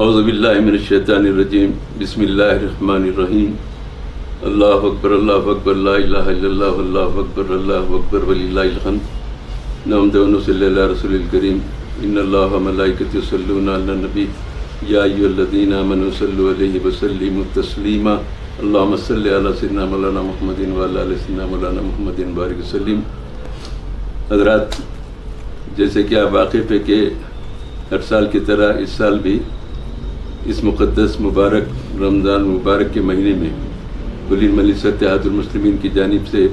اعوذ باللہ من الشیطان الرجیم بسم اللہ الرحمن الرحیم اللہ اکبر لا الہ الا اللہ اللہ اکبر وللہ الحمد نحمد و نصلی علی رسول الکریم ان اللہ و ملائکتہ یصلون علی النبی یا ایھا الذین آمنوا صلوا علیہ وسلموا تسلیما اللہم صلی علی سیدنا مولانا محمد وعلی آل سیدنا مولانا محمد بارک وسلم۔ حضرات، جیسے کہ آپ واقف ہے کہ ہر سال کی طرح اس سال بھی اس مقدس مبارک رمضان مبارک کے مہینے میں کلی مجلس اتحاد المسلمین کی جانب سے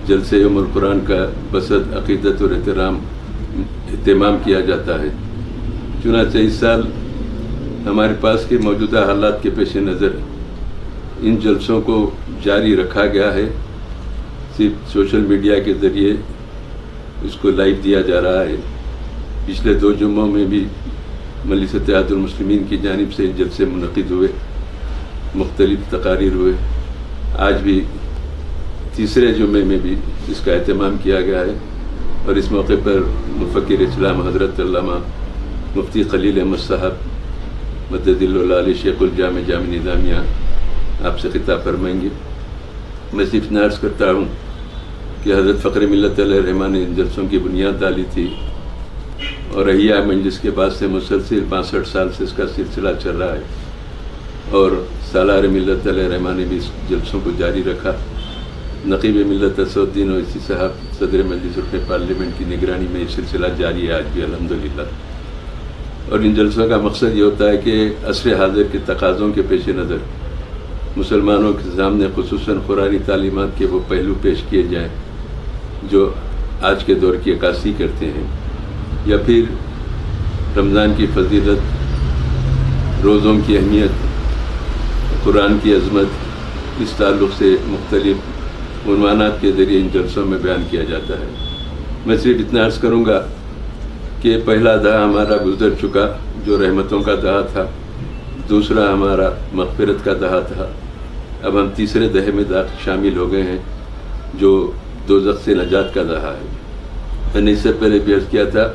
جلسہ یوم القرآن کا بصد عقیدت اور اہتمام کیا جاتا ہے۔ چنانچہ اس سال ہمارے پاس کے موجودہ حالات کے پیش نظر ان جلسوں کو جاری رکھا گیا ہے۔ صرف سوشل میڈیا کے ذریعے اس کو لائیو دیا جا رہا ہے۔ پچھلے 2 جمعوں میں بھی مجلس اتحاد المسلمین کی جانب سے جلسے منعقد ہوئے، مختلف تقاریر ہوئے۔ آج بھی تیسرے جمعے میں بھی اس کا اہتمام کیا گیا ہے، اور اس موقع پر مفکر اسلام حضرت علامہ مفتی خلیل احمد صاحب مدد اللہ علیہ شیخ الجامع جامع نظامیہ آپ سے خطاب فرمائیں گے۔ میں صرف عرض کرتا ہوں کہ حضرت فخر ملت علیہ الرحمٰن نے ان جلسوں کی بنیاد ڈالی تھی، اور احیاء مجلس کے بعد سے مسلسل 62 سال سے اس کا سلسلہ چل رہا ہے، اور سالار ملت علیہ الرحمٰن نے بھی اس جلسوں کو جاری رکھا۔ نقیب ملت اسد الدین اویسی صاحب صدر مجلس رکن پارلیمنٹ کی نگرانی میں یہ سلسلہ جاری ہے آج بھی الحمدللہ۔ اور ان جلسوں کا مقصد یہ ہوتا ہے کہ عصر حاضر کے تقاضوں کے پیش نظر مسلمانوں کے سامنے خصوصاً قرآنی تعلیمات کے وہ پہلو پیش کیے جائیں جو آج کے دور کی عکاسی کرتے ہیں، یا پھر رمضان کی فضیلت، روزوں کی اہمیت، قرآن کی عظمت، اس تعلق سے مختلف عنوانات کے ذریعے ان جلسوں میں بیان کیا جاتا ہے۔ میں صرف اتنا عرض کروں گا کہ پہلا دہا ہمارا گزر چکا جو رحمتوں کا دہا تھا، دوسرا ہمارا مغفرت کا دہا تھا، اب ہم تیسرے دہے میں شامل ہو گئے ہیں جو دوزخ سے نجات کا دہا ہے۔ میں نے اس سے پہلے بھی عرض کیا تھا،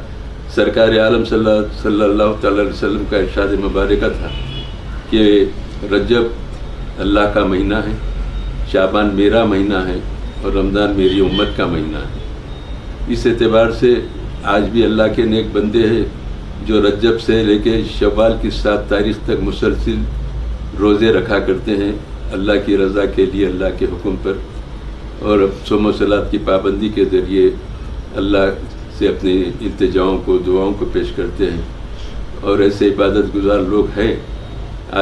سرکار عالم صلی اللہ تعالی علیہ وسلم کا ارشاد مبارکہ تھا کہ رجب اللہ کا مہینہ ہے، شعبان میرا مہینہ ہے، اور رمضان میری امت کا مہینہ ہے۔ اس اعتبار سے آج بھی اللہ کے نیک بندے ہیں جو رجب سے لے کے شوال کی 7 تاریخ تک مسلسل روزے رکھا کرتے ہیں اللہ کی رضا کے لیے، اللہ کے حکم پر، اور صوم و صلات کی پابندی کے ذریعے اللہ سے اپنے التجاؤں کو، دعاؤں کو پیش کرتے ہیں۔ اور ایسے عبادت گزار لوگ ہیں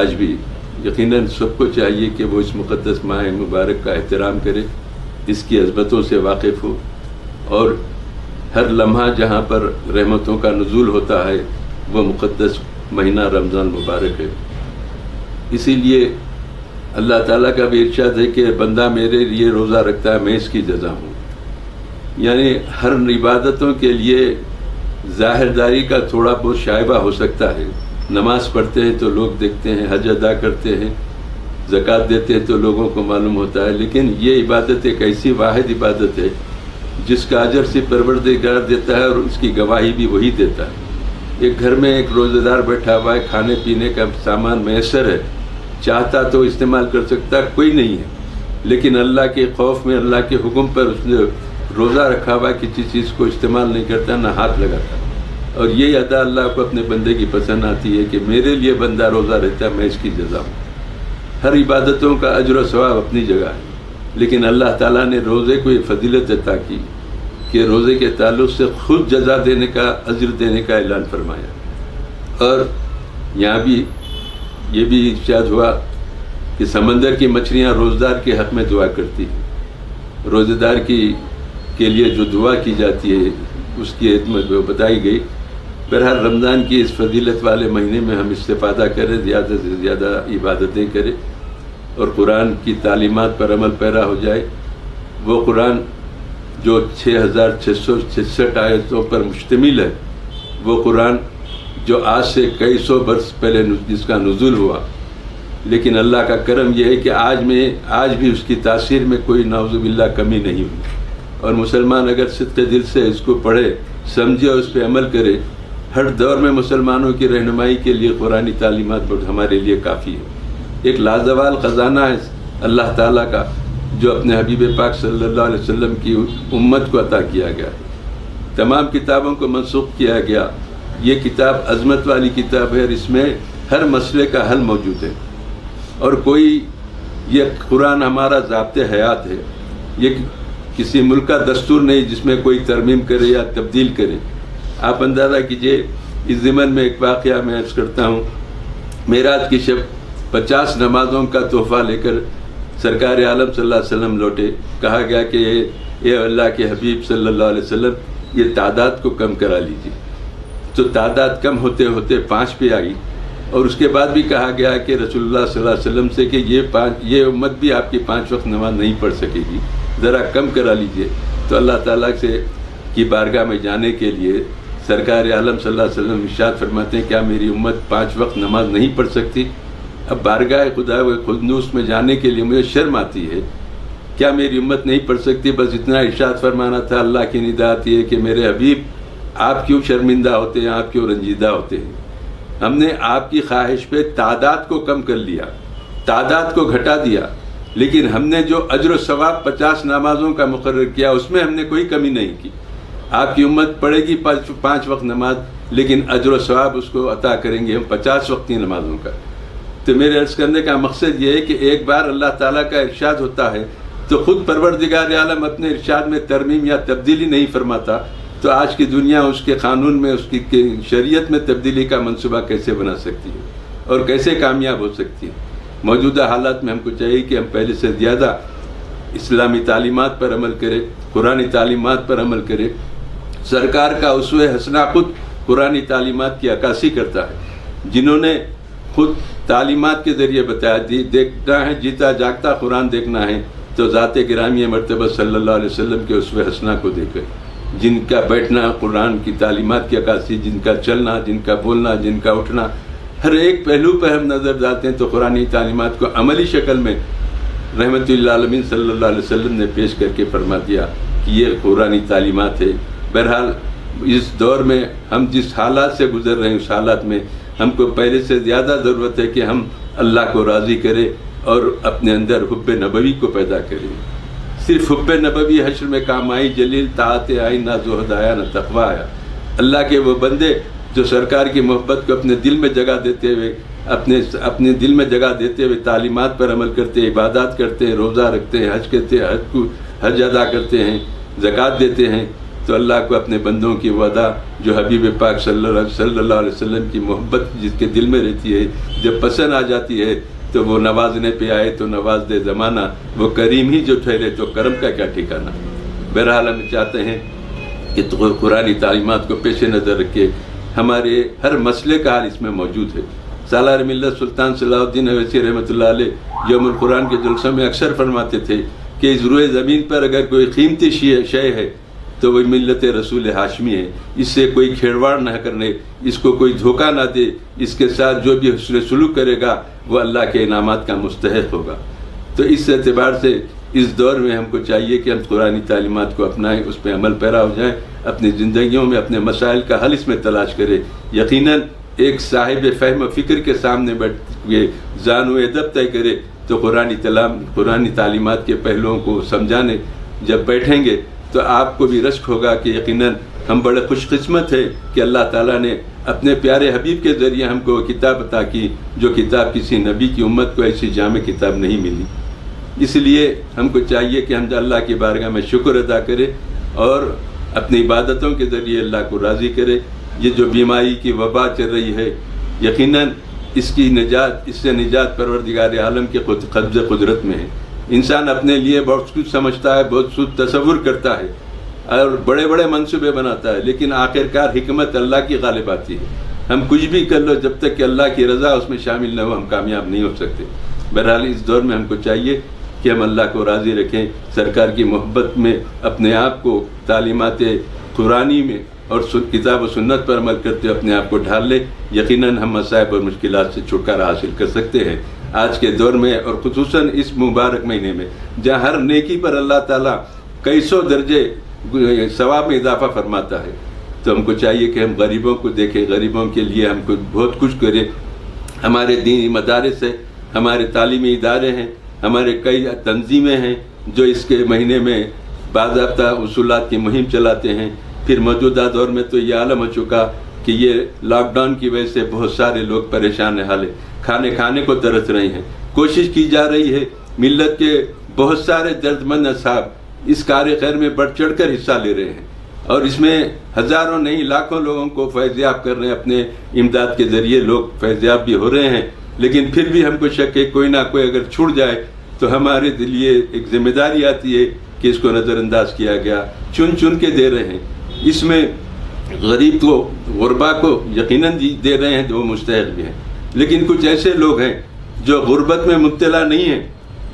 آج بھی۔ یقیناً سب کو چاہیے کہ وہ اس مقدس ماہ مبارک کا احترام کرے، اس کی عظمتوں سے واقف ہو، اور ہر لمحہ جہاں پر رحمتوں کا نزول ہوتا ہے وہ مقدس مہینہ رمضان مبارک ہے۔ اسی لیے اللہ تعالیٰ کا بھی ارشاد ہے کہ بندہ میرے لیے روزہ رکھتا ہے، میں اس کی جزا ہوں۔ یعنی ہر عبادتوں کے لیے ظاہر داری کا تھوڑا بہت شائبہ ہو سکتا ہے۔ نماز پڑھتے ہیں تو لوگ دیکھتے ہیں، حج ادا کرتے ہیں، زکوٰۃ دیتے ہیں تو لوگوں کو معلوم ہوتا ہے، لیکن یہ عبادت ایک ایسی واحد عبادت ہے جس کا اجر صرف پروردگار دیتا ہے، اور اس کی گواہی بھی وہی دیتا ہے۔ ایک گھر میں ایک روزہ دار بیٹھا ہوا ہے، کھانے پینے کا سامان میسر ہے، چاہتا تو استعمال کر سکتا کوئی نہیں ہے، لیکن اللہ کے خوف میں، اللہ کے حکم پر اس نے روزہ رکھا ہوا، کسی چیز کو استعمال نہیں کرتا، نہ ہاتھ لگاتا۔ اور یہ ادا اللہ کو اپنے بندے کی پسند آتی ہے کہ میرے لیے بندہ روزہ رہتا ہے، میں اس کی جزا ہوں۔ ہر عبادتوں کا اجر و ثواب اپنی جگہ ہے، لیکن اللہ تعالیٰ نے روزے کو یہ فضیلت عطا کی کہ روزے کے تعلق سے خود جزا دینے کا، اجر دینے کا اعلان فرمایا۔ اور یہاں بھی یہ بھی ارشاد ہوا کہ سمندر کی مچھلیاں روزدار کے حق میں دعا کرتی ہیں۔ روزے دار کے لیے جو دعا کی جاتی ہے اس کی اہمیت بتائی گئی۔ بہرحال رمضان کی اس فضیلت والے مہینے میں ہم استفادہ کریں، زیادہ سے زیادہ عبادتیں کریں، اور قرآن کی تعلیمات پر عمل پیرا ہو جائے۔ وہ قرآن جو 6666 آیتوں پر مشتمل ہے، وہ قرآن جو آج سے کئی سو برس پہلے جس کا نزول ہوا، لیکن اللہ کا کرم یہ ہے کہ آج بھی اس کی تاثیر میں کوئی نعوذ باللہ کمی نہیں ہوئی، اور مسلمان اگر صدق دل سے اس کو پڑھے، سمجھے اور اس پہ عمل کرے ہر دور میں مسلمانوں کی رہنمائی کے لیے قرآنی تعلیمات ہمارے لیے کافی ہے. ایک لازوال خزانہ ہے اللہ تعالیٰ کا جو اپنے حبیب پاک صلی اللہ علیہ وسلم کی امت کو عطا کیا گیا ہے. تمام کتابوں کو منسوخ کیا گیا. یہ کتاب عظمت والی کتاب ہے اور اس میں ہر مسئلے کا حل موجود ہے. اور کوئی یہ قرآن ہمارا ضابط حیات ہے. یہ کسی ملک کا دستور نہیں جس میں کوئی ترمیم کرے یا تبدیل کرے. آپ اندازہ کیجئے اس ضمن میں ایک واقعہ میں عرض کرتا ہوں. معراج کی شب 50 نمازوں کا تحفہ لے کر سرکار عالم صلی اللہ علیہ وسلم لوٹے. کہا گیا کہ اے اللہ کے حبیب صلی اللہ علیہ وسلم یہ تعداد کو کم کرا لیجیے. تو تعداد کم ہوتے ہوتے 5 پہ آئی. اور اس کے بعد بھی کہا گیا کہ رسول اللہ صلی اللہ علیہ وسلم سے کہ یہ امت بھی آپ کی 5 وقت نماز نہیں پڑھ سکے گی, ذرا کم کرا لیجئے. تو اللہ تعالیٰ سے کی بارگاہ میں جانے کے لیے سرکار عالم صلی اللہ علیہ وسلم ارشاد فرماتے ہیں کیا میری امت 5 وقت نماز نہیں پڑھ سکتی؟ اب بارگاہ خدا و قدوس میں جانے کے لیے مجھے شرم آتی ہے. کیا میری امت نہیں پڑھ سکتی؟ بس اتنا ارشاد فرمانا تھا. اللہ کی ندا آتی ہے کہ میرے حبیب آپ کیوں شرمندہ ہوتے ہیں, آپ کیوں رنجیدہ ہوتے ہیں؟ ہم نے آپ کی خواہش پہ تعداد کو کم کر لیا, تعداد کو گھٹا دیا, لیکن ہم نے جو اجر و ثواب 50 نمازوں کا مقرر کیا اس میں ہم نے کوئی کمی نہیں کی. آپ کی امت پڑھے گی 5 وقت نماز, لیکن اجر و ثواب اس کو عطا کریں گے ہم 50 وقتی نمازوں کا. تو میرے عرض کرنے کا مقصد یہ ہے کہ ایک بار اللہ تعالیٰ کا ارشاد ہوتا ہے تو خود پروردگار عالم اپنے ارشاد میں ترمیم یا تبدیلی نہیں فرماتا. تو آج کی دنیا اس کے قانون میں, اس کی شریعت میں تبدیلی کا منصوبہ کیسے بنا سکتی ہے اور کیسے کامیاب ہو سکتی ہے؟ موجودہ حالات میں ہم کو چاہیے کہ ہم پہلے سے زیادہ اسلامی تعلیمات پر عمل کریں, قرآنی تعلیمات پر عمل کریں. سرکار کا اسوہ حسنہ خود قرآنی تعلیمات کی عکاسی کرتا ہے, جنہوں نے خود تعلیمات کے ذریعے بتایا دیکھنا ہے, جیتا جاگتا قرآن دیکھنا ہے تو ذات گرامی مرتبہ صلی اللہ علیہ وسلم کے اسوہ حسنہ کو دیکھیں, جن کا بیٹھنا قرآن کی تعلیمات کی عکاسی, جن کا چلنا, جن کا بولنا, جن کا اٹھنا, ہر ایک پہلو پہ ہم نظر ڈالتے ہیں تو قرآنی تعلیمات کو عملی شکل میں رحمت اللہ عالمین صلی اللہ علیہ وسلم نے پیش کر کے فرما دیا کہ یہ قرآنی تعلیمات ہے. بہرحال اس دور میں ہم جس حالات سے گزر رہے ہیں اس حالات میں ہم کو پہلے سے زیادہ ضرورت ہے کہ ہم اللہ کو راضی کریں اور اپنے اندر حب نبوی کو پیدا کریں. صرف حب نبوی حشر میں کام آئی, جلیل طاعت آئی, نہ زہد آیا نہ تقویٰ آیا. اللہ کے وہ بندے جو سرکار کی محبت کو اپنے دل میں جگہ دیتے ہوئے اپنے دل میں جگہ دیتے ہوئے تعلیمات پر عمل کرتے ہیں, عبادات کرتے ہیں, روزہ رکھتے ہیں, حج کرتے ہیں, حج ادا کرتے ہیں, زکوٰۃ دیتے ہیں, تو اللہ کو اپنے بندوں کی وعدہ جو حبیب پاک صلی اللہ علیہ وسلم کی محبت جس کے دل میں رہتی ہے جب پسند آ جاتی ہے تو وہ نوازنے پہ آئے تو نواز دے زمانہ, وہ کریم ہی جو ٹھہرے تو کرم کا کیا ٹھکانہ. بہرحال ہم چاہتے ہیں کہ قرآنی تعلیمات کو پیش نظر رکھے ہمارے ہر مسئلے کا حل اس میں موجود ہے. سالار ملت سلطان صلاح الدین اویسی رحمۃ اللہ علیہ یوم القرآن کے جلسوں میں اکثر فرماتے تھے کہ اس روئے زمین پر اگر کوئی قیمتی شے ہے تو وہ ملت رسول ہاشمی ہے. اس سے کوئی کھیڑواڑ نہ کرنے, اس کو کوئی دھوکہ نہ دے, اس کے ساتھ جو بھی حسن سلوک کرے گا وہ اللہ کے انعامات کا مستحق ہوگا. تو اس اعتبار سے اس دور میں ہم کو چاہیے کہ ہم قرآنی تعلیمات کو اپنائیں, اس پہ عمل پیرا ہو جائیں, اپنی زندگیوں میں اپنے مسائل کا حل اس میں تلاش کریں. یقیناً ایک صاحب فہم و فکر کے سامنے بیٹھ کے ذہن و ادب طے کرے تو قرآنی تعلیمات کے پہلوؤں کو سمجھانے جب بیٹھیں گے تو آپ کو بھی رشک ہوگا کہ یقیناً ہم بڑے خوش قسمت ہیں کہ اللہ تعالیٰ نے اپنے پیارے حبیب کے ذریعے ہم کو کتاب عطا کی جو کتاب کسی نبی کی امت کو ایسی جامع کتاب نہیں ملی. اس لیے ہم کو چاہیے کہ ہم اللہ کی بارگاہ میں شکر ادا کریں اور اپنی عبادتوں کے ذریعے اللہ کو راضی کرے. یہ جو بیماری کی وبا چل رہی ہے یقیناً اس سے نجات پروردگار عالم کے قبض قدرت میں ہے. انسان اپنے لیے بہت کچھ سمجھتا ہے, بہت کچھ تصور کرتا ہے اور بڑے بڑے منصوبے بناتا ہے, لیکن آخرکار حکمت اللہ کی غالب آتی ہے. ہم کچھ بھی کر لو جب تک کہ اللہ کی رضا اس میں شامل نہ ہو ہم کامیاب نہیں ہو سکتے. بہرحال اس دور میں ہم کو چاہیے کہ ہم اللہ کو راضی رکھیں, سرکار کی محبت میں اپنے آپ کو تعلیمات قرآنی میں اور کتاب و سنت پر عمل کرتے ہوئے اپنے آپ کو ڈھال لے. یقیناً ہم مصائب اور مشکلات سے چھٹکارا حاصل کر سکتے ہیں. آج کے دور میں اور خصوصاً اس مبارک مہینے میں جہاں ہر نیکی پر اللہ تعالیٰ کئی سو درجے ثواب میں اضافہ فرماتا ہے, تو ہم کو چاہیے کہ ہم غریبوں کو دیکھیں، غریبوں کے لیے ہم کو بہت کچھ کریں۔ ہمارے دینی مدارس ہیں، ہمارے تعلیمی ادارے ہیں، ہمارے کئی تنظیمیں ہیں جو اس کے مہینے میں باضابطہ اصولات کی مہم چلاتے ہیں۔ پھر موجودہ دور میں تو یہ عالم ہو چکا کہ یہ لاک ڈاؤن کی وجہ سے بہت سارے لوگ پریشان حال ہیں، کھانے کو ترس رہے ہیں۔ کوشش کی جا رہی ہے، ملت کے بہت سارے درد مند اصحاب اس کار خیر میں بڑھ چڑھ کر حصہ لے رہے ہیں، اور اس میں ہزاروں نہیں لاکھوں لوگوں کو فیض یاب کر رہے ہیں۔ اپنے امداد کے ذریعے لوگ فیض یاب بھی ہو رہے ہیں، لیکن پھر بھی ہم کو شک ہے کوئی نہ کوئی اگر چھوٹ جائے تو ہمارے لیے ایک ذمہ داری آتی ہے کہ اس کو نظر انداز کیا گیا۔ چن کے دے رہے ہیں، اس میں غریب کو، غربا کو یقیناً دے رہے ہیں جو وہ مستحق بھی ہیں، لیکن کچھ ایسے لوگ ہیں جو غربت میں مبتلا نہیں ہیں،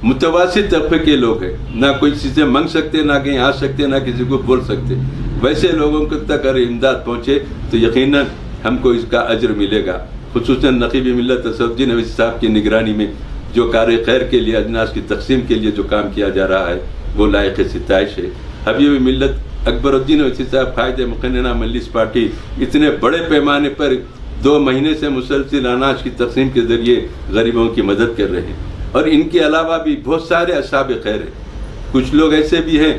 متوسط طبقے کے لوگ ہیں، نہ کوئی چیزیں مانگ سکتے، نہ کہیں آ سکتے، نہ کسی کو بول سکتے۔ ویسے لوگوں تک اگر امداد پہنچے تو یقیناً ہم کو اس کا اجر ملے گا۔ خصوصاً نقیب ملت اسد الدین اویسی صاحب کی نگرانی میں جو کار خیر کے لیے، اجناس کی تقسیم کے لیے جو کام کیا جا رہا ہے وہ لائق ستائش ہے۔ حبیب ملت اکبر الدین اویسی صاحب قائد مقننہ مجلس پارٹی اتنے بڑے پیمانے پر 2 مہینے سے مسلسل اناج کی تقسیم کے ذریعے غریبوں کی مدد کر رہے ہیں، اور ان کے علاوہ بھی بہت سارے اصحاب خیر ہیں۔ کچھ لوگ ایسے بھی ہیں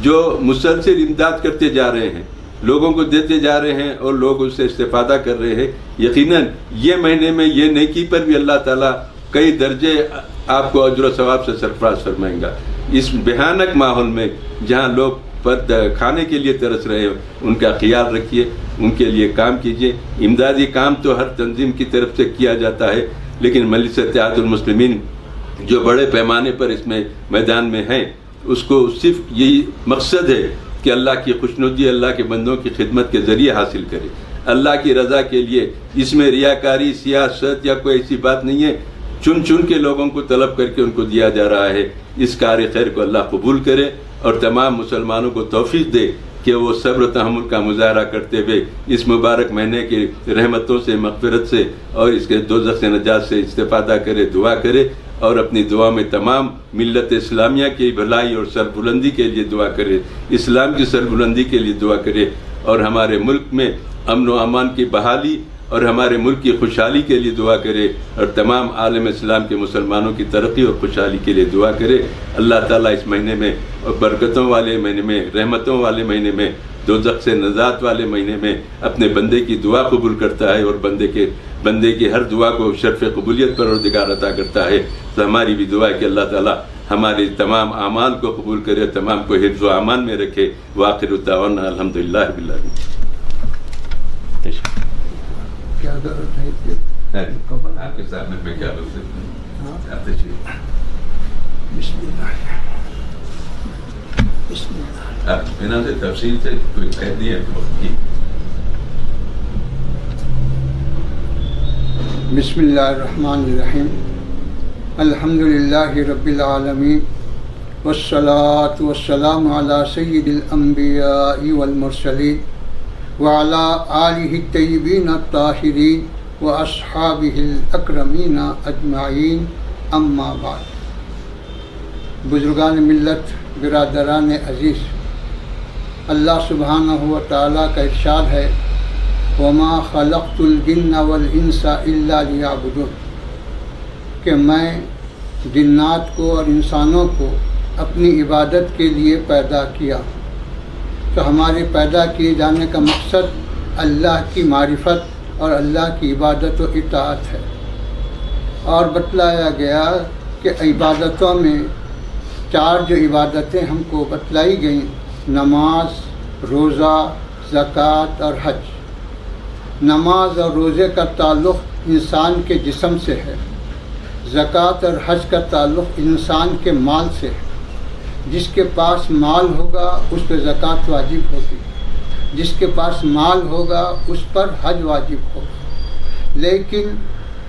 جو مسلسل امداد کرتے جا رہے ہیں، لوگوں کو دیتے جا رہے ہیں اور لوگ اس سے استفادہ کر رہے ہیں۔ یقیناً یہ مہینے میں یہ نیکی پر بھی اللہ تعالیٰ کئی درجے آپ کو اجر و ثواب سے سرفراز فرمائیں گا۔ اس بھیانک ماحول میں جہاں لوگ کھانے کے لیے ترس رہے ہیں، ان کا خیال رکھیے، ان کے لیے کام کیجیے۔ امدادی کام تو ہر تنظیم کی طرف سے کیا جاتا ہے، لیکن مجلس اتحاد المسلمین جو بڑے پیمانے پر اس میں میدان میں ہیں، اس کو صرف یہی مقصد ہے کہ اللہ کی خوشنودی اللہ کے بندوں کی خدمت کے ذریعے حاصل کرے، اللہ کی رضا کے لیے۔ اس میں ریاکاری، سیاست یا کوئی ایسی بات نہیں ہے، چن کے لوگوں کو طلب کر کے ان کو دیا جا رہا ہے۔ اس کار خیر کو اللہ قبول کرے اور تمام مسلمانوں کو توفیق دے کہ وہ صبر و تحمل کا مظاہرہ کرتے ہوئے اس مبارک مہینے کی رحمتوں سے، مغفرت سے اور اس کے دوزخ سے نجات سے استفادہ کرے، دعا کرے، اور اپنی دعا میں تمام ملت اسلامیہ کی بھلائی اور سربلندی کے لیے دعا کرے، اسلام کی سربلندی کے لیے دعا کرے، اور ہمارے ملک میں امن و امان کی بحالی اور ہمارے ملک کی خوشحالی کے لیے دعا کرے، اور تمام عالم اسلام کے مسلمانوں کی ترقی اور خوشحالی کے لیے دعا کرے۔ اللہ تعالیٰ اس مہینے میں، اور برکتوں والے مہینے میں، رحمتوں والے مہینے میں، دوزخ سے نجات والے مہینے میں اپنے بندے کی دعا قبول کرتا ہے، اور بندے کی ہر دعا کو شرف قبولیت پروردگار عطا کرتا ہے۔ تو ہماری بھی دعا ہے کہ اللہ تعالیٰ ہمارے تمام اعمال کو قبول کرے، تمام کو حفظ و امان میں رکھے۔ وآخر دعوانا الحمدللہ رب العالمین۔ کیا ضرورت ہے آپ کے سامنے میں کیا بول سکتے ہیں؟ آپ تشریف۔ بسم اللہ، بسم اللہ۔ آپ بنا سے تفصیل سے کوئی قید نہیں ہے تو بسم اللہ الرحمن الرحیم۔ الحمدللہ رب العالمین، والصلاة والسلام علی سید الانبیاء والمرسلین وعلی آلہ الطیبین الطاہرین واصحابہ الاکرمین اجمعین، اما بعد۔ بزرگان ملت، برادران عزیز، اللہ سبحانہ و تعالیٰ کا ارشاد ہے، وما خلقت الجن والانس الا لیعبدون، کہ میں جنات کو اور انسانوں کو اپنی عبادت کے لیے پیدا کیا۔ تو ہمارے پیدا کیے جانے کا مقصد اللہ کی معرفت اور اللہ کی عبادت و اطاعت ہے۔ اور بتلایا گیا کہ عبادتوں میں 4 جو عبادتیں ہم کو بتلائی گئیں، نماز، روزہ، زکوٰۃ اور حج۔ نماز اور روزے کا تعلق انسان کے جسم سے ہے، زکوٰۃ اور حج کا تعلق انسان کے مال سے ہے۔ جس کے پاس مال ہوگا اس پہ زکوٰۃ واجب ہوگی، جس کے پاس مال ہوگا اس پر حج واجب ہوگا۔ لیکن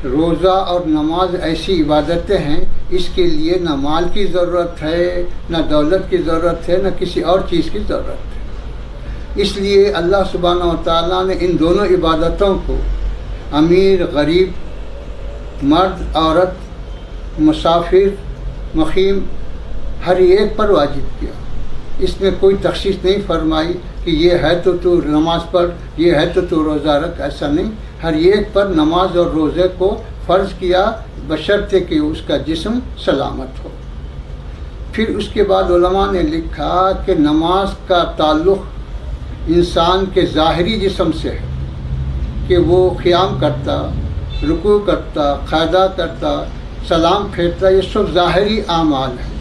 روزہ اور نماز ایسی عبادتیں ہیں، اس کے لیے نہ مال کی ضرورت ہے، نہ دولت کی ضرورت ہے، نہ کسی اور چیز کی ضرورت ہے۔ اس لیے اللہ سبحانہ و تعالیٰ نے ان دونوں عبادتوں کو امیر، غریب، مرد، عورت، مسافر، مقیم، ہر ایک پر واجب کیا۔ اس میں کوئی تخصیص نہیں فرمائی کہ یہ ہے تو نماز پڑھ، یہ ہے تو روزہ رکھ، ایسا نہیں. ہر ایک پر نماز اور روزے کو فرض کیا بشرطے کہ اس کا جسم سلامت ہو. پھر اس کے بعد علماء نے لکھا کہ نماز کا تعلق انسان کے ظاہری جسم سے ہے کہ وہ قیام کرتا، رکوع کرتا، قاعدہ کرتا، سلام پھیرتا، یہ سب ظاہری اعمال ہیں.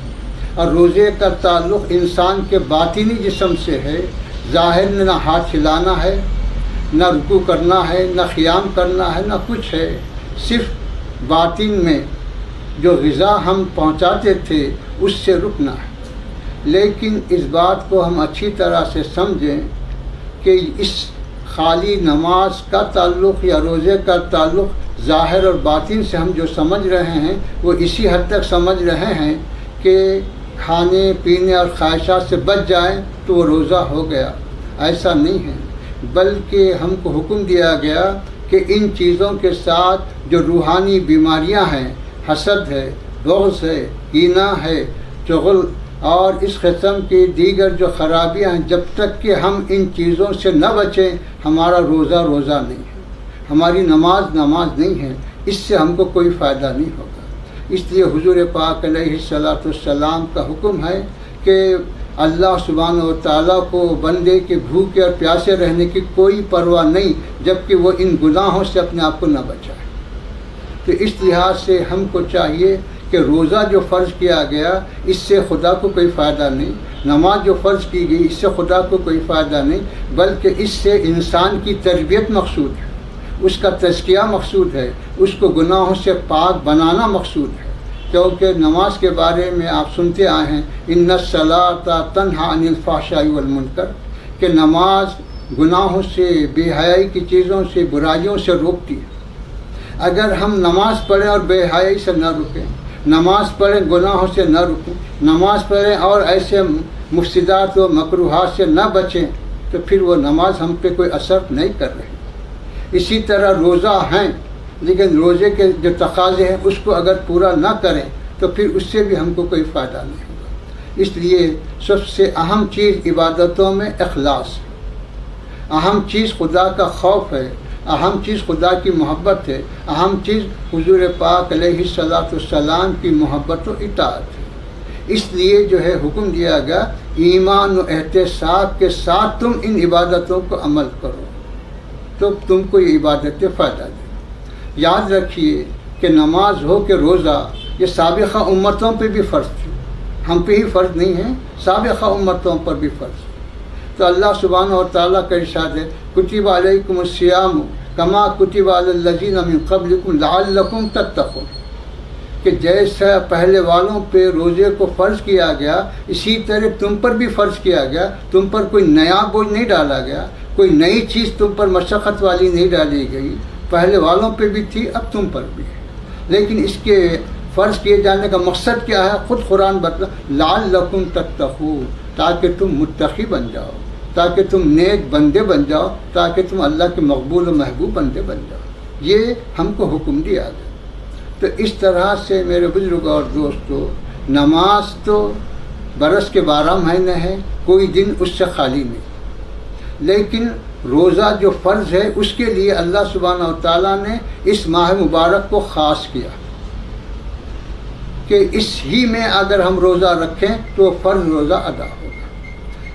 اور روزے کا تعلق انسان کے باطنی جسم سے ہے. ظاہر میں نہ ہاتھ ہلانا ہے، نہ رکوع کرنا ہے، نہ قیام کرنا ہے، نہ کچھ ہے. صرف باطن میں جو غذا ہم پہنچاتے تھے اس سے رکنا ہے. لیکن اس بات کو ہم اچھی طرح سے سمجھیں کہ اس خالی نماز کا تعلق یا روزے کا تعلق ظاہر اور باطن سے ہم جو سمجھ رہے ہیں وہ اسی حد تک سمجھ رہے ہیں کہ کھانے پینے اور خواہشات سے بچ جائیں تو وہ روزہ ہو گیا. ایسا نہیں ہے، بلکہ ہم کو حکم دیا گیا کہ ان چیزوں کے ساتھ جو روحانی بیماریاں ہیں، حسد ہے، بغض ہے، کینہ ہے، چغل اور اس قسم کی دیگر جو خرابیاں ہیں، جب تک کہ ہم ان چیزوں سے نہ بچیں ہمارا روزہ نہیں ہے، ہماری نماز نہیں ہے. اس سے ہم کو کوئی فائدہ نہیں ہوگا. اس لیے حضور پاک علیہ السلام کا حکم ہے کہ اللہ سبحانہ و تعالیٰ کو بندے کے بھوکے اور پیاسے رہنے کی کوئی پرواہ نہیں جبکہ وہ ان گناہوں سے اپنے آپ کو نہ بچائے. تو اس لحاظ سے ہم کو چاہیے کہ روزہ جو فرض کیا گیا اس سے خدا کو کوئی فائدہ نہیں، نماز جو فرض کی گئی اس سے خدا کو کوئی فائدہ نہیں، بلکہ اس سے انسان کی تربیت مقصود ہے، اس کا تزکیہ مقصود ہے، اس کو گناہوں سے پاک بنانا مقصود ہے. کیونکہ نماز کے بارے میں آپ سنتے آئے ہیں ان الصلاۃ تنہی عن الفحشاء والمنکر، کہ نماز گناہوں سے، بے حیائی کی چیزوں سے، برائیوں سے روکتی ہے. اگر ہم نماز پڑھیں اور بے حیائی سے نہ رکیں، نماز پڑھیں گناہوں سے نہ رکیں، نماز پڑھیں اور ایسے مفسدات و مکروہات سے نہ بچیں تو پھر وہ نماز ہم پہ کوئی اثر نہیں کر رہی. اسی طرح روزہ ہیں لیکن روزے کے جو تقاضے ہیں اس کو اگر پورا نہ کریں تو پھر اس سے بھی ہم کو کوئی فائدہ نہیں ہوگا. اس لیے سب سے اہم چیز عبادتوں میں اخلاص ہے، اہم چیز خدا کا خوف ہے، اہم چیز خدا کی محبت ہے، اہم چیز حضور پاک علیہ السلام کی محبت و اطاعت ہے. اس لیے جو ہے حکم دیا گیا ایمان و احتساب کے ساتھ تم ان عبادتوں کو عمل کرو تو تم کو یہ عبادتیں فائدہ دیں. یاد رکھیے کہ نماز ہو کہ روزہ یہ سابقہ امتوں پہ بھی فرض تھی، ہم پہ ہی فرض نہیں ہے، سابقہ امتوں پر بھی فرض ہے. تو اللہ سبحانہ و تعالیٰ کا ارشاد ہے کتب علیکم الصیام کما کتب علی الذین من قبلکم لعلکم تتقون، کہ جیسا پہلے والوں پہ روزے کو فرض کیا گیا اسی طرح تم پر بھی فرض کیا گیا. تم پر کوئی نیا بوجھ نہیں ڈالا گیا، کوئی نئی چیز تم پر مشقت والی نہیں ڈالی گئی. پہلے والوں پہ بھی تھی، اب تم پر بھی ہے. لیکن اس کے فرض کیے جانے کا مقصد کیا ہے؟ خود قرآن بتلا لعلکم تتقون، تاکہ تم متقی بن جاؤ، تاکہ تم نیک بندے بن جاؤ، تاکہ تم اللہ کے مقبول و محبوب بندے بن جاؤ. یہ ہم کو حکم دیا گیا. تو اس طرح سے میرے بزرگ اور دوستو، نماز تو برس کے 12 مہینے ہیں، کوئی دن اس سے خالی نہیں. لیکن روزہ جو فرض ہے اس کے لیے اللہ سبحانہ و تعالیٰ نے اس ماہ مبارک کو خاص کیا کہ اس ہی میں اگر ہم روزہ رکھیں تو فرض روزہ ادا ہوگا.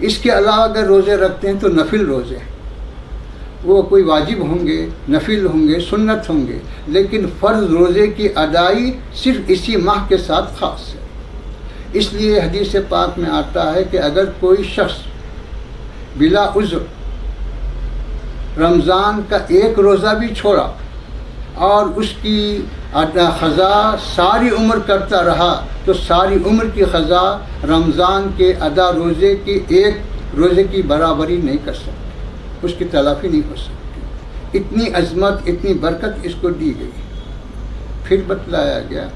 اس کے علاوہ اگر روزے رکھتے ہیں تو نفل روزے ہیں، وہ کوئی واجب ہوں گے، نفل ہوں گے، سنت ہوں گے، لیکن فرض روزے کی ادائی صرف اسی ماہ کے ساتھ خاص ہے. اس لیے حدیث پاک میں آتا ہے کہ اگر کوئی شخص بلا عذر رمضان کا ایک روزہ بھی چھوڑا اور اس کی قضا ساری عمر کرتا رہا تو ساری عمر کی قضا رمضان کے ادا روزے کی ایک روزے کی برابری نہیں کر سکتی، اس کی تلافی نہیں ہو سکتی. اتنی عظمت، اتنی برکت اس کو دی گئی. پھر بتلایا گیا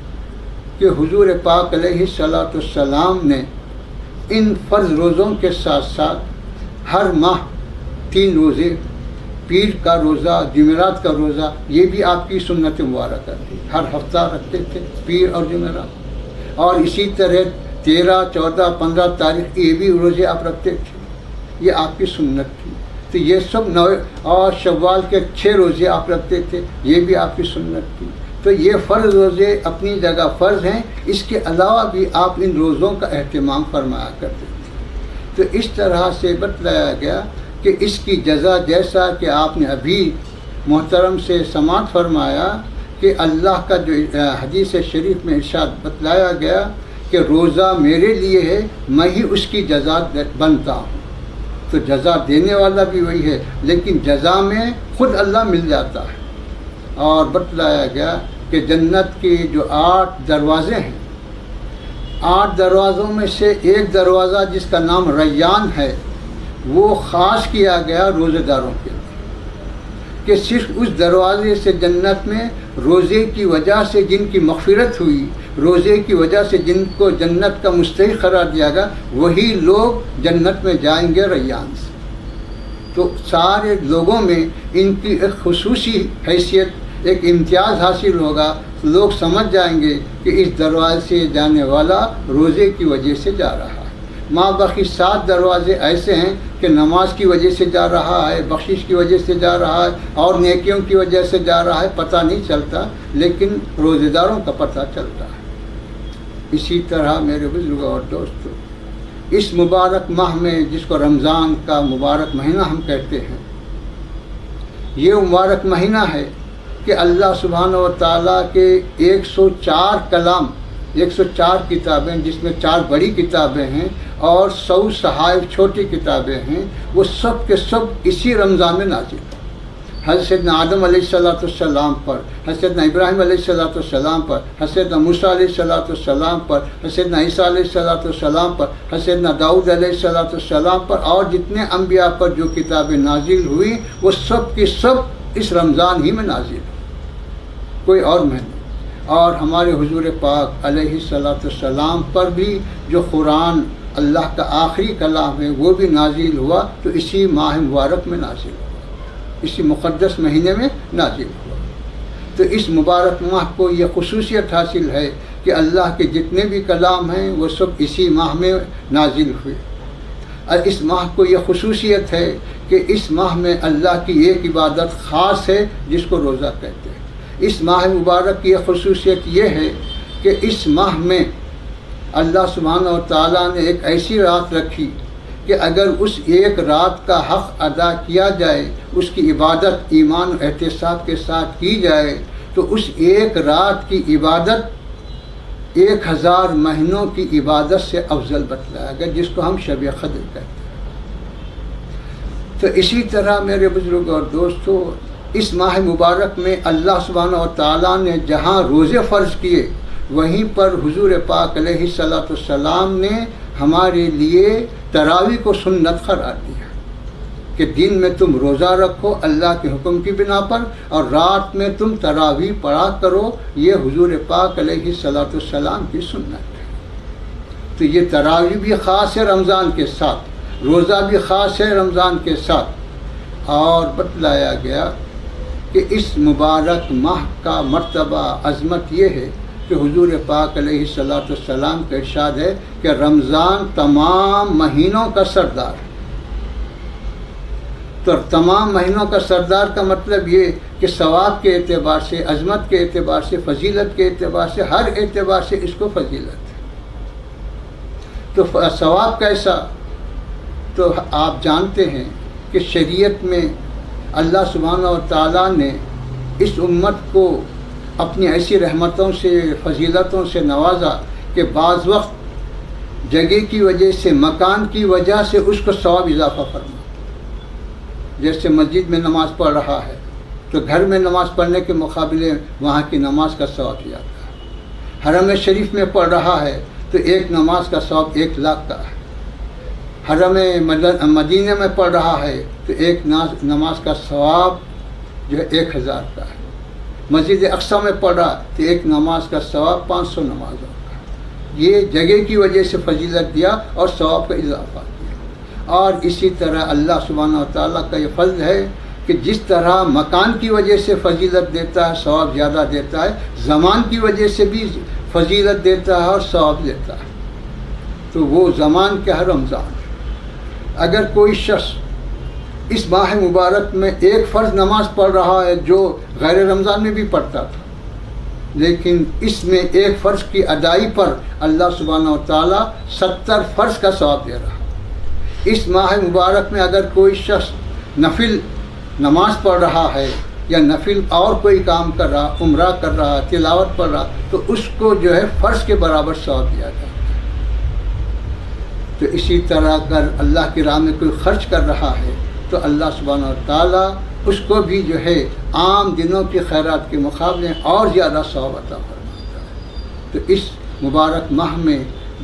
کہ حضور پاک علیہ السلام نے ان فرض روزوں کے ساتھ ساتھ ہر ماہ 3 روزے، پیر کا روزہ، جمعرات کا روزہ، یہ بھی آپ کی سنت مبارکہ تھی. ہر ہفتہ رکھتے تھے پیر اور جمعرات. اور اسی طرح 13، 14، 15 تاریخ یہ بھی روزے آپ رکھتے تھے. یہ آپ کی سنت تھی. تو یہ سب اور شوال کے 6 روزے آپ رکھتے تھے، یہ بھی آپ کی سنت تھی. تو یہ فرض روزے اپنی جگہ فرض ہیں، اس کے علاوہ بھی آپ ان روزوں کا اہتمام فرمایا کرتے تھے. تو اس طرح سے بتلایا گیا کہ اس کی جزا جیسا کہ آپ نے ابھی محترم سے سماعت فرمایا کہ اللہ کا جو حدیث شریف میں ارشاد بتلایا گیا کہ روزہ میرے لیے ہے، میں ہی اس کی جزا بنتا ہوں. تو جزا دینے والا بھی وہی ہے، لیکن جزا میں خود اللہ مل جاتا ہے. اور بتلایا گیا کہ جنت کے جو 8 دروازے ہیں، 8 دروازوں میں سے ایک دروازہ جس کا نام ریان ہے، وہ خاص کیا گیا روزے داروں کے لیے کہ صرف اس دروازے سے جنت میں روزے کی وجہ سے جن کی مغفرت ہوئی، روزے کی وجہ سے جن کو جنت کا مستحق قرار دیا گیا، وہی لوگ جنت میں جائیں گے ریان سے. تو سارے لوگوں میں ان کی ایک خصوصی حیثیت، ایک امتیاز حاصل ہوگا. لوگ سمجھ جائیں گے کہ اس دروازے سے جانے والا روزے کی وجہ سے جا رہا ہے. ماں باقی 7 دروازے ایسے ہیں کہ نماز کی وجہ سے جا رہا ہے، بخشش کی وجہ سے جا رہا ہے، اور نیکیوں کی وجہ سے جا رہا ہے، پتہ نہیں چلتا، لیکن روزے داروں کا پتہ چلتا ہے. اسی طرح میرے بزرگوں اور دوستوں، اس مبارک ماہ میں جس کو رمضان کا مبارک مہینہ ہم کہتے ہیں، یہ مبارک مہینہ ہے کہ اللہ سبحانہ و تعالیٰ کے 104 کلام، 104 کتابیں جس میں 4 بڑی کتابیں ہیں اور 100 صحائف چھوٹی کتابیں ہیں، وہ سب کے سب اسی رمضان میں نازل ہیں. حضرت آدم علیہ السلام پر، حضرت ابراہیم علیہ السلام پر، حضرت موسیٰ علیہ السلام پر، حضرت عیسیٰ علیہ السلام پر، حضرت داؤد علیہ السلام پر، اور جتنے انبیاء پر جو کتابیں نازل ہوئی وہ سب کی سب اس رمضان ہی میں نازل ہوئی، کوئی اور مہینہ. اور ہمارے حضور پاک علیہ السلام پر بھی جو قرآن اللہ کا آخری کلام ہے وہ بھی نازل ہوا، تو اسی ماہ مبارک میں نازل ہوا، اسی مقدس مہینے میں نازل ہوا. تو اس مبارک ماہ کو یہ خصوصیت حاصل ہے کہ اللہ کے جتنے بھی کلام ہیں وہ سب اسی ماہ میں نازل ہوئے. اور اس ماہ کو یہ خصوصیت ہے کہ اس ماہ میں اللہ کی ایک عبادت خاص ہے جس کو روزہ کہتے ہیں. اس ماہ مبارک کی خصوصیت یہ ہے کہ اس ماہ میں اللہ سبحانہ و تعالیٰ نے ایک ایسی رات رکھی کہ اگر اس ایک رات کا حق ادا کیا جائے، اس کی عبادت ایمان و احتساب کے ساتھ کی جائے، تو اس ایک رات کی عبادت 1000 مہینوں کی عبادت سے افضل بتلایا گیا، جس کو ہم شب قدر کہتے ہیں. تو اسی طرح میرے بزرگ اور دوستو، اس ماہ مبارک میں اللہ سبحانہ و تعالیٰ نے جہاں روزے فرض کیے، وہیں پر حضور پاک علیہ السلام نے ہمارے لیے تراویح کو سنت قرار دیا کہ دن میں تم روزہ رکھو اللہ کے حکم کی بنا پر، اور رات میں تم تراویح پڑھا کرو. یہ حضور پاک علیہ السلام کی سنت ہے. تو یہ تراویح بھی خاص ہے رمضان کے ساتھ، روزہ بھی خاص ہے رمضان کے ساتھ. اور بتلایا گیا کہ اس مبارک ماہ کا مرتبہ عظمت یہ ہے کہ حضور پاک علیہ السلام کا ارشاد ہے کہ رمضان تمام مہینوں کا سردار ہے. تو تمام مہینوں کا سردار کا مطلب یہ کہ ثواب کے اعتبار سے، عظمت کے اعتبار سے، فضیلت کے اعتبار سے، ہر اعتبار سے اس کو فضیلت ہے. تو ثواب کیسا؟ تو آپ جانتے ہیں کہ شریعت میں اللہ سبحانہ و تعالیٰ نے اس امت کو اپنی ایسی رحمتوں سے، فضیلتوں سے نوازا کہ بعض وقت جگہ کی وجہ سے، مکان کی وجہ سے اس کو ثواب اضافہ فرما. جیسے مسجد میں نماز پڑھ رہا ہے تو گھر میں نماز پڑھنے کے مقابلے وہاں کی نماز کا ثواب زیادہ ہے. حرم شریف میں پڑھ رہا ہے تو ایک نماز کا ثواب 1,00,000 کا ہے. حرم مدینہ میں پڑھ رہا ہے تو ایک نماز کا ثواب جو ہے 1,000 کا ہے. مسجد اقصی میں پڑھ رہا تو ایک نماز کا ثواب 500 نمازوں کا. یہ جگہ کی وجہ سے فضیلت دیا اور ثواب کا اضافہ کیا. اور اسی طرح اللہ سبحانہ و تعالیٰ کا یہ فضل ہے کہ جس طرح مکان کی وجہ سے فضیلت دیتا ہے، ثواب زیادہ دیتا ہے، زمان کی وجہ سے بھی فضیلت دیتا ہے اور ثواب دیتا ہے. تو وہ زمان کیا ہے؟ رمضان. اگر کوئی شخص اس ماہ مبارک میں ایک فرض نماز پڑھ رہا ہے جو غیر رمضان میں بھی پڑھتا تھا، لیکن اس میں ایک فرض کی ادائی پر اللہ سبحانہ و تعالیٰ 70 فرض کا ثواب دے رہا ہے۔ اس ماہ مبارک میں اگر کوئی شخص نفل نماز پڑھ رہا ہے یا نفل اور کوئی کام کر رہا، عمرہ کر رہا، تلاوت پڑھ رہا، تو اس کو جو ہے فرض کے برابر ثواب دیا جاتا ہے۔ تو اسی طرح اگر اللہ کی راہ میں کوئی خرچ کر رہا ہے تو اللہ سبحانہ و تعالیٰ اس کو بھی جو ہے عام دنوں کی خیرات کے مقابلے اور زیادہ ثواب عطا فرماتا ہے۔ تو اس مبارک ماہ میں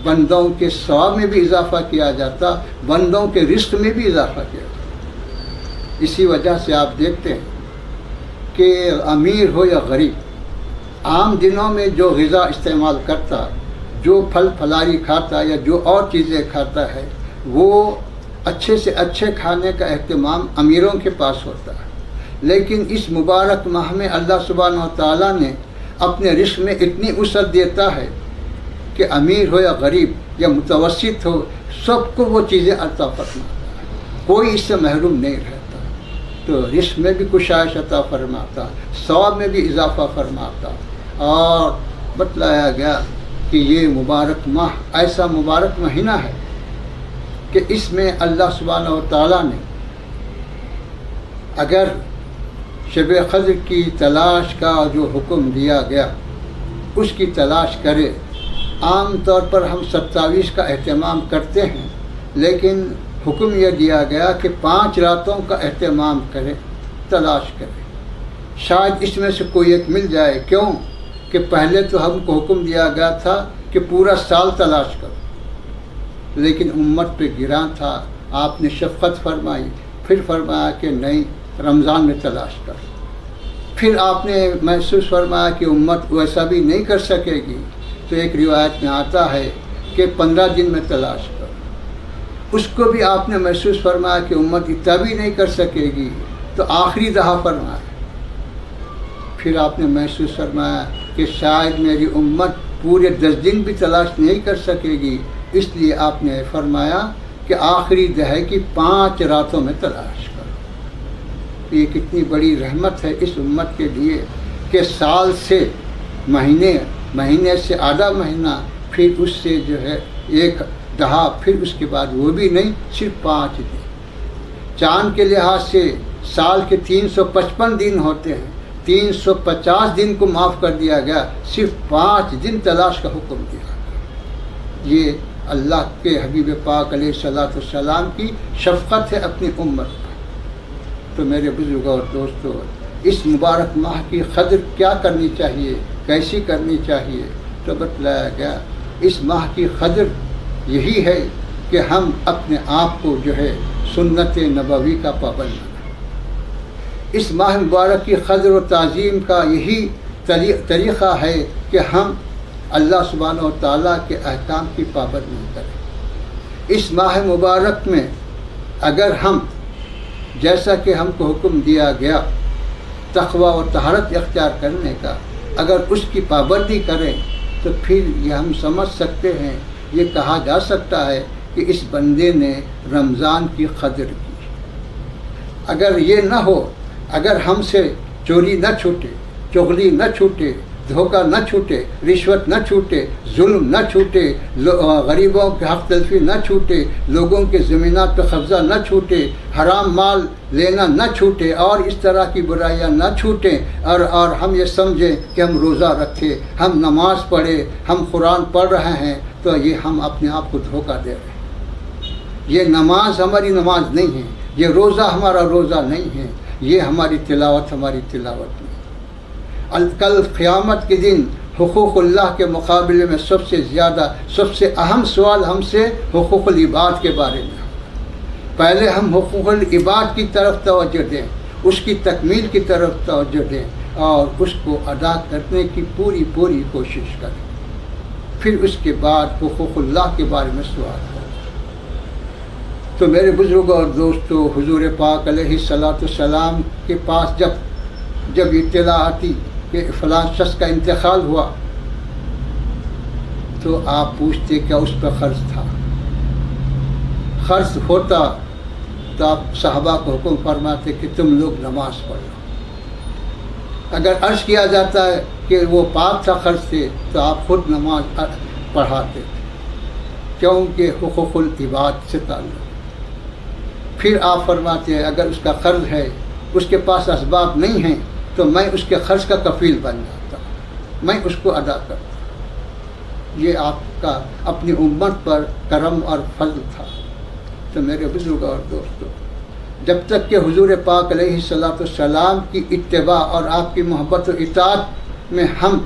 بندوں کے ثواب میں بھی اضافہ کیا جاتا، بندوں کے رزق میں بھی اضافہ کیا جاتا۔ اسی وجہ سے آپ دیکھتے ہیں کہ امیر ہو یا غریب، عام دنوں میں جو غذا استعمال کرتا، جو پھل پھلاری کھاتا یا جو اور چیزیں کھاتا ہے، وہ اچھے سے اچھے کھانے کا اہتمام امیروں کے پاس ہوتا ہے۔ لیکن اس مبارک ماہ میں اللہ سبحانہ و تعالیٰ نے اپنے رزق میں اتنی وسعت دیتا ہے کہ امیر ہو یا غریب یا متوسط ہو، سب کو وہ چیزیں عطا فرماتا ہے، کوئی اس سے محروم نہیں رہتا۔ تو رزق میں بھی کشائش عطا فرماتا، ثواب میں بھی اضافہ فرماتا، اور بتلایا گیا کہ یہ مبارک ماہ ایسا مبارک مہینہ ہے کہ اس میں اللہ سبحانہ و تعالیٰ نے اگر شب قدر کی تلاش کا جو حکم دیا گیا اس کی تلاش کرے، عام طور پر ہم 27 کا اہتمام کرتے ہیں، لیکن حکم یہ دیا گیا کہ 5 راتوں کا اہتمام کرے، تلاش کرے، شاید اس میں سے کوئی ایک مل جائے۔ کیوں کہ پہلے تو ہم کو حکم دیا گیا تھا کہ پورا سال تلاش کرو، لیکن امت پہ گراں تھا، آپ نے شفقت فرمائی، پھر فرمایا کہ نہیں، رمضان میں تلاش کرو۔ پھر آپ نے محسوس فرمایا کہ امت ویسا بھی نہیں کر سکے گی، تو ایک روایت میں آتا ہے کہ 15 دن میں تلاش کرو۔ اس کو بھی آپ نے محسوس فرمایا کہ امت اتنا بھی نہیں کر سکے گی، تو آخری دہا فرمایا۔ پھر آپ نے محسوس فرمایا کہ شاید میری امت پورے 10 دن بھی تلاش نہیں کر سکے گی، اس لیے آپ نے فرمایا کہ آخری دہے کی 5 راتوں میں تلاش کرو۔ یہ کتنی بڑی رحمت ہے اس امت کے لیے کہ سال سے مہینے سے آدھا مہینہ، پھر اس سے جو ہے ایک دہا، پھر اس کے بعد وہ بھی نہیں، صرف 5 دن۔ چاند کے لحاظ سے سال کے 355 دن ہوتے ہیں، 350 دن کو معاف کر دیا گیا، صرف 5 دن تلاش کا حکم دیا گیا۔ یہ اللہ کے حبیب پاک علیہ الصلوۃ والسلام کی شفقت ہے اپنی امت پر۔ تو میرے بزرگوں اور دوستوں، اس مبارک ماہ کی قدر کیا کرنی چاہیے، کیسی کرنی چاہیے، تو بتلایا گیا اس ماہ کی قدر یہی ہے کہ ہم اپنے آپ کو جو ہے سنت نبوی کا پابند بنائیں۔ اس ماہ مبارک کی قدر و تعظیم کا یہی طریقہ ہے کہ ہم اللہ سبحانہ و تعالیٰ کے احکام کی پابندی کریں۔ اس ماہ مبارک میں اگر ہم، جیسا کہ ہم کو حکم دیا گیا تقوی و طہارت اختیار کرنے کا، اگر اس کی پابندی کریں تو پھر یہ ہم سمجھ سکتے ہیں، یہ کہا جا سکتا ہے کہ اس بندے نے رمضان کی قدر کی۔ اگر یہ نہ ہو، اگر ہم سے چوری نہ چھوٹے، چغلی نہ چھوٹے، دھوکہ نہ چھوٹے، رشوت نہ چھوٹے، ظلم نہ چھوٹے، غریبوں کے حق تلفی نہ چھوٹے، لوگوں کے زمینات پہ قبضہ نہ چھوٹے، حرام مال لینا نہ چھوٹے، اور اس طرح کی برائیاں نہ چھوٹیں، اور ہم یہ سمجھیں کہ ہم روزہ رکھے، ہم نماز پڑھے، ہم قرآن پڑھ رہے ہیں، تو یہ ہم اپنے آپ کو دھوکہ دے رہے ہیں۔ یہ نماز ہماری نماز نہیں ہے، یہ روزہ ہمارا روزہ نہیں ہے، یہ ہماری تلاوت نہیں۔ کل قیامت کے دن حقوق اللہ کے مقابلے میں سب سے زیادہ، سب سے اہم سوال ہم سے حقوق العباد کے بارے میں ہوگا۔ پہلے ہم حقوق العباد کی طرف توجہ دیں، اس کی تکمیل کی طرف توجہ دیں، اور اس کو ادا کرنے کی پوری کوشش کریں، پھر اس کے بعد حقوق اللہ کے بارے میں سوال کریں۔ تو میرے بزرگوں اور دوستوں، حضور پاک علیہ الصلوۃ والسلام کے پاس جب اطلاع آتی کہ فلاں شخص کا انتقال ہوا، تو آپ پوچھتے کیا اس پر قرض تھا؟ خرچ ہوتا تو آپ صحابہ کو حکم فرماتے کہ تم لوگ نماز پڑھ لو. اگر عرض کیا جاتا ہے کہ وہ پاک تھا خرچ سے تو آپ خود نماز پڑھاتے تھے، کیونکہ حقوق العباد سے تعلق. پھر آپ فرماتے ہیں اگر اس کا قرض ہے، اس کے پاس اسباب نہیں ہیں، تو میں اس کے قرض کا کفیل بن جاتا ہوں، میں اس کو ادا کرتا ہوں. یہ آپ کا اپنی امت پر کرم اور فضل تھا. تو میرے بزرگ اور دوستو، جب تک کہ حضور پاک علیہ السلام کی اتباع اور آپ کی محبت و اطاعت میں ہم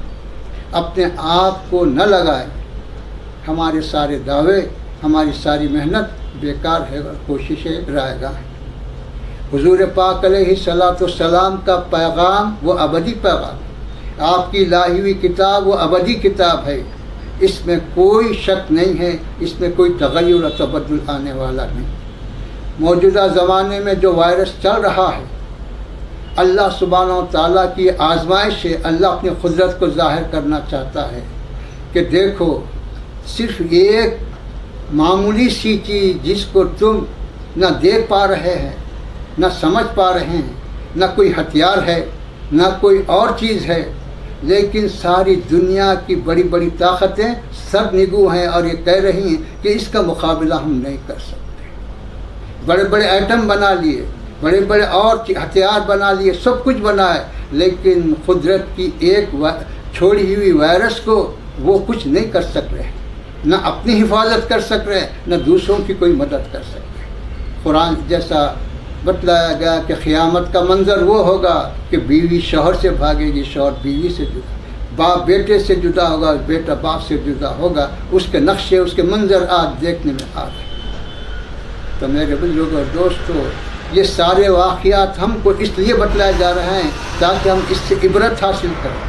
اپنے آپ کو نہ لگائیں، ہمارے سارے دعوے، ہماری ساری محنت بیکار ہے اور کوششیں رائے گاہ ہیں. حضور پاک علیہ السلام کا پیغام وہ ابدی پیغام ہے. آپ کی لائی ہوئی کتاب وہ ابدی کتاب ہے. اس میں کوئی شک نہیں ہے، اس میں کوئی تغیر و تبدل آنے والا نہیں. موجودہ زمانے میں جو وائرس چل رہا ہے، اللہ سبحانہ و تعالیٰ کی آزمائش سے اللہ اپنی قدرت کو ظاہر کرنا چاہتا ہے کہ دیکھو، صرف ایک معمولی سی چیز جس کو تم نہ دیکھ پا رہے ہیں، نہ سمجھ پا رہے ہیں، نہ کوئی ہتھیار ہے، نہ کوئی اور چیز ہے، لیکن ساری دنیا کی بڑی بڑی طاقتیں سر نگو ہیں اور یہ کہہ رہی ہیں کہ اس کا مقابلہ ہم نہیں کر سکتے. بڑے بڑے ایٹم بنا لیے، بڑے بڑے اور ہتھیار بنا لیے، سب کچھ بنائے، لیکن قدرت کی ایک چھوڑی ہوئی وائرس کو وہ کچھ نہیں کر سک رہے، نہ اپنی حفاظت کر سک رہے، نہ دوسروں کی کوئی مدد کر سک رہے. قرآن جیسا بتلایا گیا کہ قیامت کا منظر وہ ہوگا کہ بیوی شوہر سے بھاگے گی، شوہر بیوی سے جدا، باپ بیٹے سے جدا ہوگا، بیٹا باپ سے جدا ہوگا. اس کے نقشے، اس کے منظر آج دیکھنے میں آ رہے. تو میرے بزرگوں اور دوستو، یہ سارے واقعات ہم کو اس لیے بتلائے جا رہے ہیں تاکہ ہم اس سے عبرت حاصل کریں،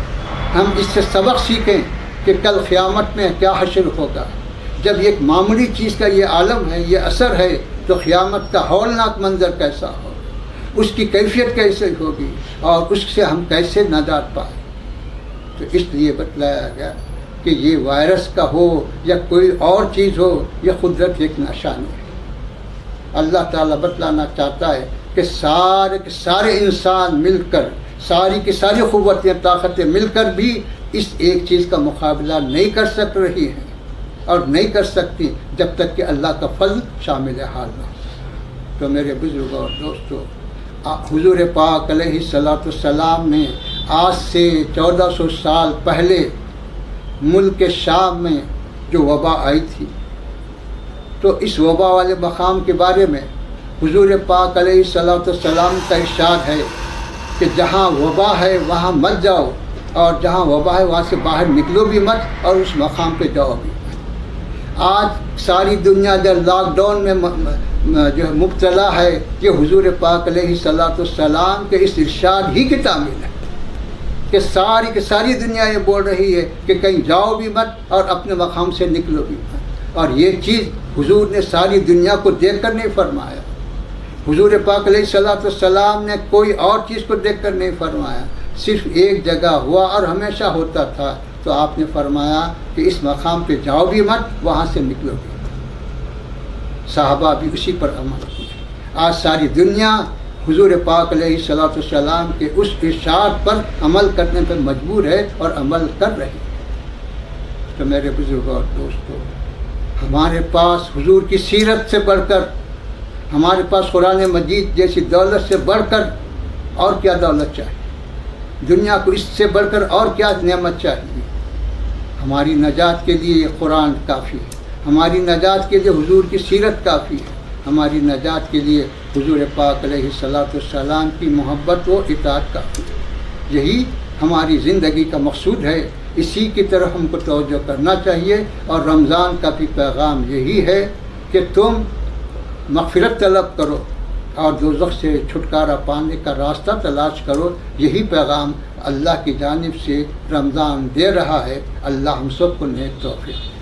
ہم اس سے سبق سیکھیں کہ کل قیامت میں کیا حشر ہوگا. جب ایک معمولی چیز کا یہ عالم ہے، یہ اثر ہے، تو قیامت کا ہولناک منظر کیسا ہوگا، اس کی کیفیت کیسے ہوگی اور اس سے ہم کیسے نجات پائیں. تو اس لیے بتلایا گیا کہ یہ وائرس کا ہو یا کوئی اور چیز ہو، یہ قدرت ایک نشانی ہے. اللہ تعالیٰ بتلانا چاہتا ہے کہ سارے کے سارے انسان مل کر، ساری کی ساری قوتیں طاقتیں مل کر بھی اس ایک چیز کا مقابلہ نہیں کر سک رہی ہیں اور نہیں کر سکتی جب تک کہ اللہ کا فضل شامل حال نہ ہو. تو میرے بزرگوں اور دوستو، حضور پاک علیہ السلام نے آج سے 1400 سال پہلے ملک شام میں جو وبا آئی تھی، تو اس وبا والے مقام کے بارے میں حضور پاک علیہ السلام کا ارشاد ہے کہ جہاں وبا ہے وہاں مت جاؤ، اور جہاں وبا ہے وہاں سے باہر نکلو بھی مت اور اس مقام پہ جاؤ بھی مت. آج ساری دنیا جو لاک ڈاؤن میں جو مبتلا ہے، یہ حضور پاک علیہ السلام کے اس ارشاد ہی کی تعمیل ہے کہ ساری دنیا یہ بول رہی ہے کہ کہیں جاؤ بھی مت اور اپنے مقام سے نکلو بھی مت. اور یہ چیز حضور نے ساری دنیا کو دیکھ کر نہیں فرمایا. حضور پاک علیہ السلام نے کوئی اور چیز کو دیکھ کر نہیں فرمایا، صرف ایک جگہ ہوا اور ہمیشہ ہوتا تھا. تو آپ نے فرمایا کہ اس مقام پہ جاؤ بھی مت، وہاں سے نکلو بھی مت. صحابہ بھی اسی پر عمل کیے. آج ساری دنیا حضور پاک علیہ السلام کے اس ارشاد پر عمل کرنے پر مجبور ہے اور عمل کر رہی ہے. تو میرے بزرگوں اور دوستوں، ہمارے پاس حضور کی سیرت سے بڑھ کر، ہمارے پاس قرآن مجید جیسی دولت سے بڑھ کر اور کیا دولت چاہیے؟ دنیا کو اس سے بڑھ کر اور کیا نعمت چاہیے؟ ہماری نجات کے لیے یہ قرآن کافی ہے، ہماری نجات کے لیے حضور کی سیرت کافی ہے، ہماری نجات کے لیے حضور پاک علیہ السلام کی محبت و اطاعت کافی ہے. یہی ہماری زندگی کا مقصود ہے. اسی کی طرف ہم کو توجہ کرنا چاہیے. اور رمضان کا بھی پیغام یہی ہے کہ تم مغفرت طلب کرو اور دوزخ سے چھٹکارا پانے کا راستہ تلاش کرو. یہی پیغام اللہ کی جانب سے رمضان دے رہا ہے. اللہ ہم سب کو نیک توفیق